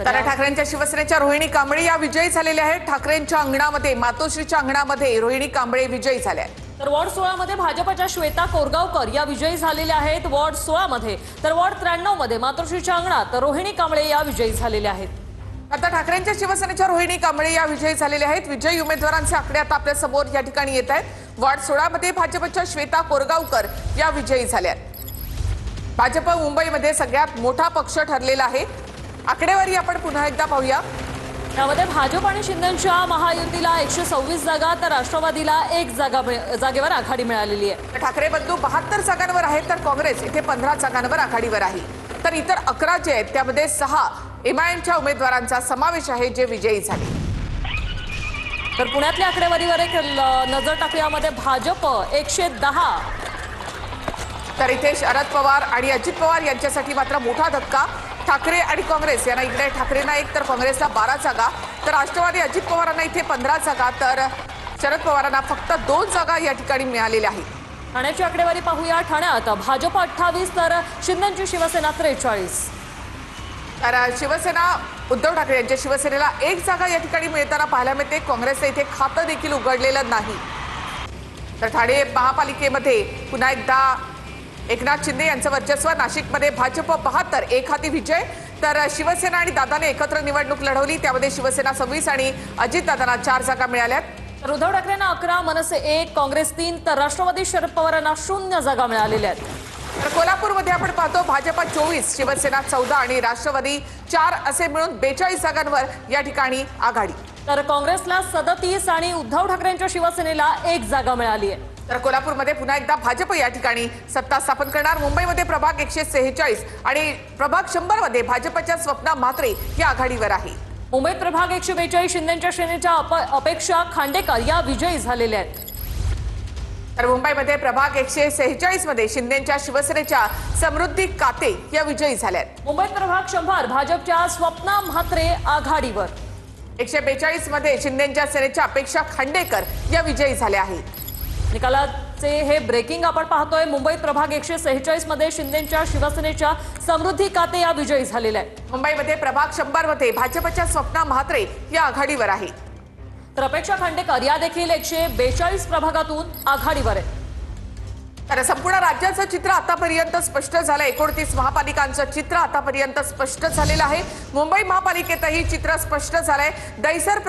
तर ठाकरेंच्या शिवसेनेच्या रोहिणी कांबळे या विजयी झालेल्या आहेत। ठाकरेंच्या अंगणामध्ये मातोश्रीच्या अंगणामध्ये रोहिणी कांबळे विजयी झाल्या। तर वॉर्ड 16 मध्ये भाजपच्या श्वेता कोरगावकर या विजयी झालेल्या आहेत। वॉर्ड 16 मध्ये तर वॉर्ड 93 मध्ये मातोश्रीच्या अंगणात रोहिणी कांबळे या विजयी झालेल्या आहेत। आता ठाकरेंच्या शिवसेनेच्या रोहिणी कांबळे या विजयी झालेल्या आहेत। विजयी उमेदवारांचे आकडे आता आपल्या समोर या ठिकाणी येत आहेत। वॉर्ड 16 मध्ये भाजपच्या श्वेता कोरगावकर या विजयी झाल्या। भाजप मुंबईमध्ये सगळ्यात मोठा पक्ष ठरलेला आहे। आकडेवारी आपण पुन्हा एकदा पाहूया। त्यामध्ये भाजप आणि शिंदेच्या महायुतीला 126 जागा तर राष्ट्रवादीला 1 जागेवर आघाडी मिळालेली आहे। ठाकरे बंधू 72 जागांवर आहेत तर काँग्रेस इथे 15 जागांवर आघाडीवर आहे। तर इतर 11 जे आहेत त्यामध्ये 6 एमआयएमच्या उमेदवारांचा समावेश आहे जे विजयी झाले। तर पुण्यातल्या आकडेवारीवर एक नजर टाकल्यामध्ये भाजप 110 तर इथे शरद पवार आणि अजित पवार यांच्यासाठी मात्र मोठा धक्का। ठाकरे आणि काँग्रेस यांना इकडे ठाकरेंना 1 तर काँग्रेसला 12 जागा तर राष्ट्रवादी अजित पवारांना इथे 15 जागा तर शरद पवारांना फक्त 2 जागा या ठिकाणी मिळालेल्या आहेत। ठाण्याची आकडेवारी पाहूया। ठाण्यात भाजप 28 तर शिंदेची शिवसेना 43। तर शिवसेना उद्धव ठाकरे यांच्या शिवसेनेला 1 जागा या ठिकाणी मिळताना पाहायला मिळते। काँग्रेसचं इथे खातं देखील उघडलेलं नाही। तर ठाणे महापालिकेमध्ये पुन्हा एकदा एकनाथ शिंदे यांचं वर्चस्व। नाशिकमध्ये भाजप 72 एक हाती विजय तर शिवसेना आणि दादाने एकत्र निवडणूक लढवली त्यामध्ये शिवसेना 26 आणि अजितदादांना 4 जागा मिळाल्यात। तर उद्धव ठाकरेंना 11 मनसे 1 काँग्रेस 3 तर राष्ट्रवादी शरद पवारांना 0 जागा मिळालेल्या आहेत। तर कोल्हापूरमध्ये आपण पाहतो भाजप 24 शिवसेना 14 आणि राष्ट्रवादी 4 असे मिळून 42 जागांवर या ठिकाणी आघाडी। तर काँग्रेसला 37 आणि उद्धव ठाकरेंच्या शिवसेनेला 1 जागा मिळाली आहे। तर कोल्हापूरमध्ये पुन्हा एकदा भाजप या ठिकाणी सत्ता स्थापन करणार। मुंबईमध्ये प्रभाग 146 आणि प्रभाग 100 मध्ये भाजपच्या स्वप्ना म्हात्रे या आघाडीवर आहे। मुंबईत प्रभाग 142 शिंदेच्या सेनेच्या अपेक्षा खांडेकर या विजयी झालेल्या आहेत। तर मुंबईमध्ये प्रभाग 146 मध्ये शिंदेच्या शिवसेनेच्या समृद्धी काते या विजयी झाल्या। मुंबईत प्रभाग 100 भाजपच्या स्वप्ना म्हात्रे आघाडीवर। 142 मध्ये शिंदेच्या सेनेच्या अपेक्षा खांडेकर या विजयी झाल्या आहेत। निकालाचे हे ब्रेकिंग आपण पाहतोय। मुंबईत प्रभाग 146 मध्ये शिंदेच्या शिवसेनेच्या समृद्धी काते या विजयी झालेल्या आहेत। मुंबईमध्ये प्रभाग 100 मध्ये भाजपच्या स्वप्ना म्हात्रे या आघाडीवर आहे। तर अपेक्षा खांडेकर या देखील 142 प्रभागातून आघाडीवर आहे। तर संपूर्ण राज्याचं चित्र आतापर्यंत स्पष्ट झालं। 29 महापालिकांचं चित्र आतापर्यंत स्पष्ट झालेलं आहे। मुंबई महापालिकेतही चित्र स्पष्ट झालंय। दैसर